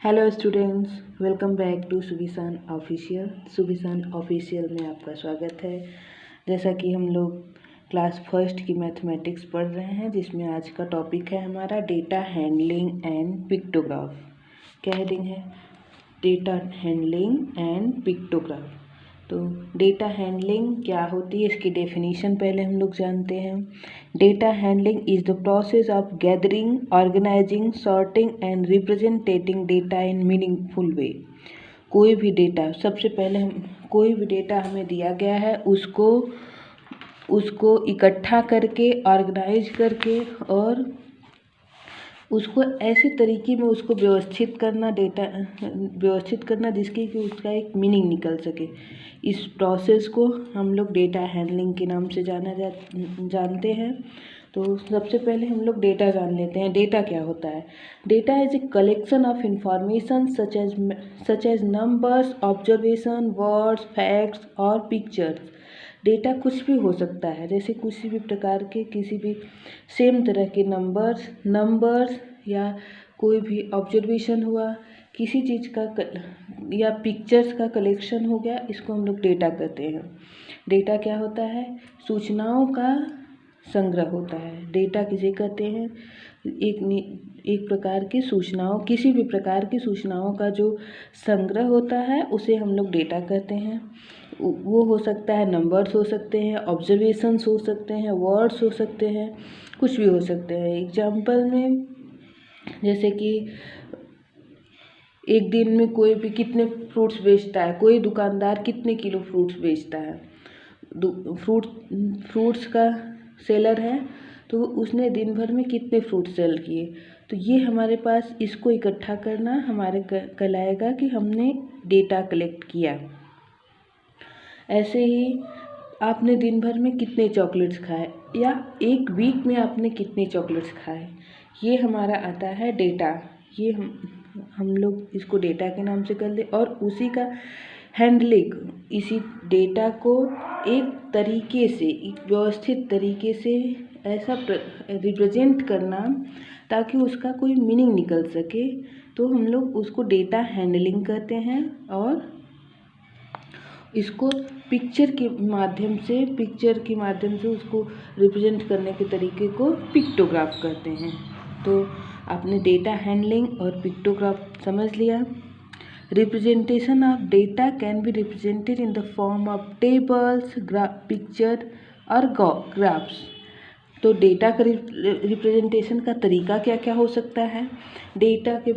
Hello students, welcome back to सुबिसान official में आपका स्वागत है। जैसा कि हम लोग क्लास फर्स्ट की मैथमेटिक्स पढ़ रहे हैं, जिसमें आज का टॉपिक है हमारा डेटा हैंडलिंग एंड पिक्टोग्राफ। क्या हेडिंग है? Data handling and pictograph. तो डेटा हैंडलिंग क्या होती है, इसकी डेफिनेशन पहले हम लोग जानते हैं। Data handling is the process of gathering, organising, sorting and representing data in meaningful way. कोई भी डेटा, सबसे पहले हम कोई भी डेटा हमें दिया गया है उसको इकट्ठा करके, ऑर्गेनाइज करके और उसको ऐसे तरीके में उसको व्यवस्थित करना जिसकी कि उसका एक मीनिंग निकल सके। इस प्रोसेस को हम लोग डेटा हैंडलिंग के नाम से जानते हैं। तो सबसे पहले हम लोग डेटा जान लेते हैं। डेटा क्या होता है? Data is a collection of information such as numbers, observation, words, facts और पिक्चर्स। डेटा कुछ भी हो सकता है, जैसे किसी भी प्रकार के किसी भी सेम तरह के नंबर्स या कोई भी ऑब्जर्वेशन हुआ, किसी चीज़ का या पिक्चर्स का कलेक्शन हो गया, इसको हम लोग डेटा कहते हैं। डेटा क्या होता है? सूचनाओं का संग्रह होता है। डेटा किसे कहते हैं? एक प्रकार की सूचनाओं, किसी भी प्रकार की सूचनाओं का जो संग्रह होता है उसे हम लोग डेटा कहते हैं। वो हो सकता है, नंबर्स हो सकते हैं, ऑब्जर्वेशंस हो सकते हैं, वर्ड्स हो सकते हैं, कुछ भी हो सकते हैं। एग्जाम्पल में जैसे कि एक दिन में कोई भी कितने फ्रूट्स बेचता है, कोई दुकानदार कितने किलो फ्रूट्स बेचता है। फ्रूट्स का सेलर है, तो उसने दिन भर में कितने फ्रूट सेल किए। तो ये हमारे पास, इसको इकट्ठा करना हमारे कहलाएगा कि हमने डेटा कलेक्ट किया। ऐसे ही आपने दिन भर में कितने चॉकलेट्स खाए या एक वीक में आपने कितने चॉकलेट्स खाए, ये हमारा आता है डेटा। ये हम लोग इसको डेटा के नाम से कर ले और उसी का हैंडलिंग, इसी डेटा को एक तरीके से, एक व्यवस्थित तरीके से ऐसा रिप्रेजेंट करना ताकि उसका कोई मीनिंग निकल सके, तो हम लोग उसको डेटा हैंडलिंग कहते हैं। और इसको पिक्चर के माध्यम से उसको रिप्रेजेंट करने के तरीके को पिक्टोग्राफ कहते हैं। तो आपने डेटा हैंडलिंग और पिक्टोग्राफ समझ लिया। Representation of data can be represented in the form of tables, picture और ग्राफ्स। तो डेटा का रिप्रेजेंटेशन का तरीका क्या क्या हो सकता है? डेटा के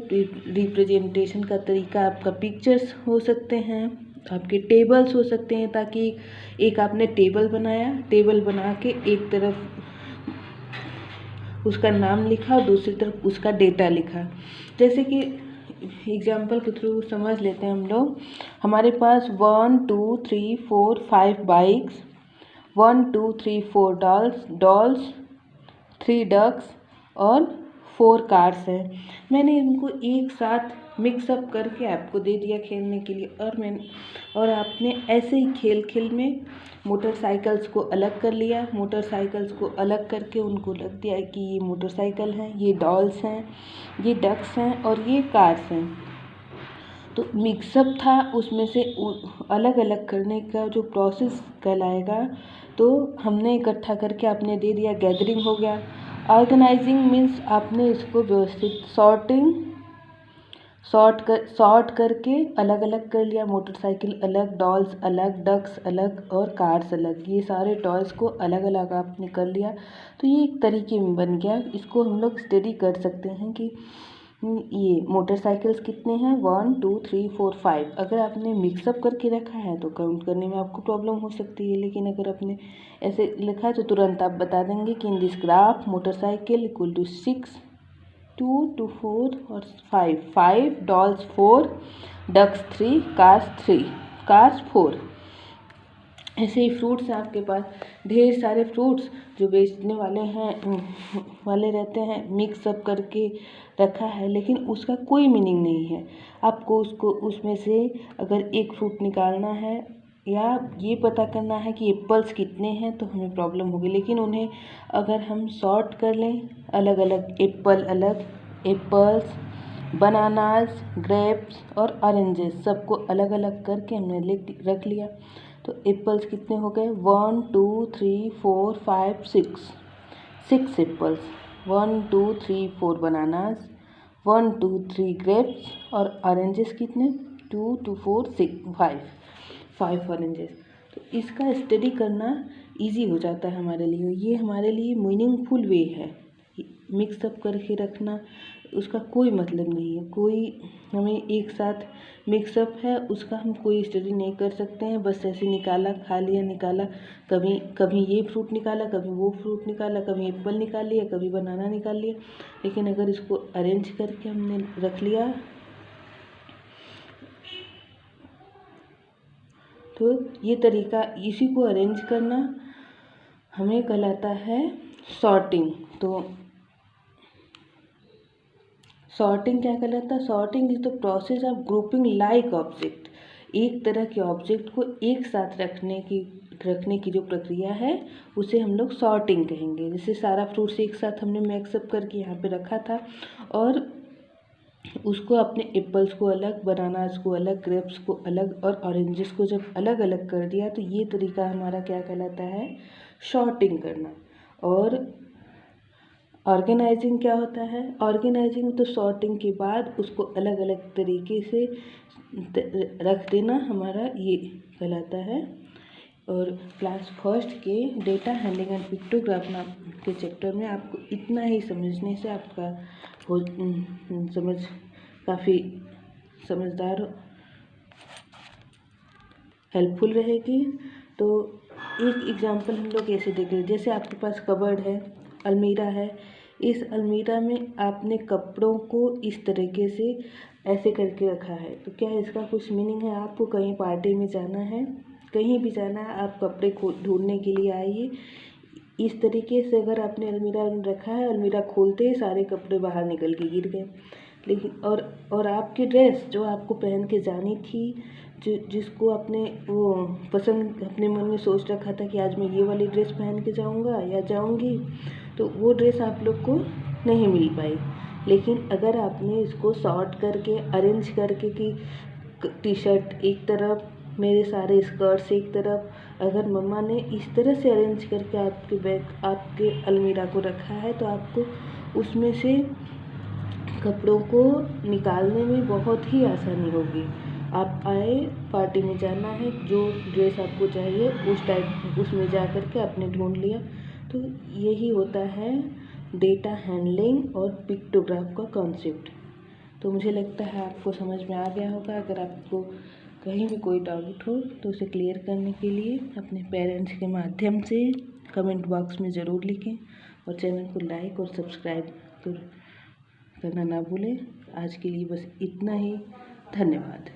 रिप्रेजेंटेशन का तरीका आपका पिक्चर्स हो सकते हैं, आपके टेबल्स हो सकते हैं, ताकि एक आपने टेबल बना के एक तरफ उसका नाम लिखा और दूसरी तरफ उसका डेटा लिखा। जैसे कि एग्जाम्पल के थ्रू समझ लेते हैं हम लोग। हमारे पास 1 2 3 4 5 बाइक्स, 1 2 3 4 डॉल्स, 3 डक्स और 4 कार्स हैं। मैंने इनको एक साथ मिक्सअप करके आपको दे दिया खेलने के लिए, और आपने ऐसे ही खेल में मोटरसाइकिल्स को अलग कर लिया। मोटरसाइकिल्स को अलग करके उनको रख दिया कि ये मोटरसाइकिल हैं, ये डॉल्स हैं, ये डक्स हैं और ये कार्स हैं। तो मिक्सअप था, उसमें से अलग अलग करने का जो प्रोसेस कहलाएगा। तो हमने इकट्ठा करके आपने दे दिया, गैदरिंग हो गया। ऑर्गेनाइजिंग मीन्स आपने इसको व्यवस्थित सॉर्ट करके अलग अलग कर लिया। मोटरसाइकिल अलग, डॉल्स अलग, डक्स अलग और कार्स अलग, ये सारे टॉयज़ को अलग अलग आपने कर लिया। तो ये एक तरीके में बन गया। इसको हम लोग स्टडी कर सकते हैं कि ये मोटरसाइकिल्स कितने हैं, 1 2 3 4 5। अगर आपने मिक्सअप करके रखा है तो काउंट करने में आपको प्रॉब्लम हो सकती है, लेकिन अगर आपने ऐसे लिखा है तो तुरंत आप बता देंगे कि in this graph motorcycle equal to 6 2 to 4 और 5 डॉल्स 4, डक्स 3, कार्स 4। ऐसे ही फ्रूट्स हैं आपके पास, ढेर सारे फ्रूट्स जो बेचने वाले रहते हैं, मिक्सअप करके रखा है, लेकिन उसका कोई मीनिंग नहीं है। आपको उसमें से अगर एक फ्रूट निकालना है या ये पता करना है कि एप्पल्स कितने हैं, तो हमें प्रॉब्लम होगी। लेकिन उन्हें अगर हम सॉर्ट कर लें, अलग अलग एप्पल्स, बनानाज, ग्रेप्स और ऑरेंजेस सबको अलग अलग करके हमने रख लिया। तो एप्पल्स कितने हो गए? 1 2 3 4 5 6 एप्पल्स। 1 2 3 4 बनानाज, 1 2 3 ग्रेप्स और ऑरेंजेस कितने? 2 2 4 6 5 ऑरेंजेस। तो इसका स्टडी करना इजी हो जाता है हमारे लिए। ये हमारे लिए मीनिंगफुल वे है। मिक्सअप करके रखना उसका कोई मतलब नहीं है। कोई हमें एक साथ मिक्सअप है उसका हम कोई स्टडी नहीं कर सकते हैं। बस ऐसे निकाला, खा लिया, निकाला, कभी कभी ये फ्रूट निकाला, कभी वो फ्रूट निकाला, कभी एप्पल निकाल लिया, कभी बनाना निकाल लिया। लेकिन अगर इसको अरेंज करके हमने रख लिया तो ये तरीका, इसी को अरेंज करना हमें कहलाता है सॉर्टिंग। तो सॉर्टिंग क्या कहलाता है? Sorting is the process of grouping like object. एक तरह के ऑब्जेक्ट को एक साथ रखने की जो प्रक्रिया है उसे हम लोग सॉर्टिंग कहेंगे। जैसे सारा फ्रूट्स एक साथ हमने मिक्सअप करके यहाँ पे रखा था और उसको अपने एप्पल्स को अलग, बनानास को अलग, ग्रेप्स को अलग और ऑरेंजेस को जब अलग अलग कर दिया तो ये तरीका हमारा क्या कहलाता है? सॉर्टिंग करना। और ऑर्गेनाइजिंग क्या होता है? ऑर्गेनाइजिंग तो सॉर्टिंग के बाद उसको अलग अलग तरीके से रख देना हमारा ये कहलाता है। और क्लास फर्स्ट के डेटा हैंडलिंग एंड पिक्टोग्राफ नाम के चैप्टर में आपको इतना ही समझने से आपका समझ काफ़ी समझदार हेल्पफुल रहेगी। तो एक एग्जांपल हम लोग ऐसे देख रहे हैं, जैसे आपके पास कबर्ड है, अलमीरा है। इस अलमीरा में आपने कपड़ों को इस तरीके से ऐसे करके रखा है। तो क्या इसका कुछ मीनिंग है? आपको कहीं पार्टी में जाना है, कहीं भी जाना है, आप कपड़े ढूंढने के लिए आइए। इस तरीके से अगर आपने अलमीरा में रखा है, अलमीरा खोलते ही सारे कपड़े बाहर निकल के गिर गए। लेकिन और आपकी ड्रेस जो आपको पहन के जानी थी, जिसको आपने वो पसंद अपने मन में सोच रखा था कि आज मैं ये वाली ड्रेस पहन के जाऊंगा या जाऊंगी, तो वो ड्रेस आप लोग को नहीं मिल पाई। लेकिन अगर आपने इसको सॉर्ट करके, अरेंज करके कि टी शर्ट एक तरफ, मेरे सारे स्कर्ट्स एक तरफ, अगर मम्मा ने इस तरह से अरेंज करके आपके अलमीरा को रखा है तो आपको उसमें से कपड़ों को निकालने में बहुत ही आसानी होगी। आप आए, पार्टी में जाना है, जो ड्रेस आपको चाहिए उस टाइप उसमें जा कर के आपने ढूंढ लिया। तो यही होता है डेटा हैंडलिंग और पिक्टोग्राफ का कॉन्सेप्ट। तो मुझे लगता है आपको समझ में आ गया होगा। अगर आपको कहीं भी कोई डाउट हो तो उसे क्लियर करने के लिए अपने पेरेंट्स के माध्यम से कमेंट बॉक्स में ज़रूर लिखें और चैनल को लाइक और सब्सक्राइब करना ना भूलें। आज के लिए बस इतना ही। धन्यवाद।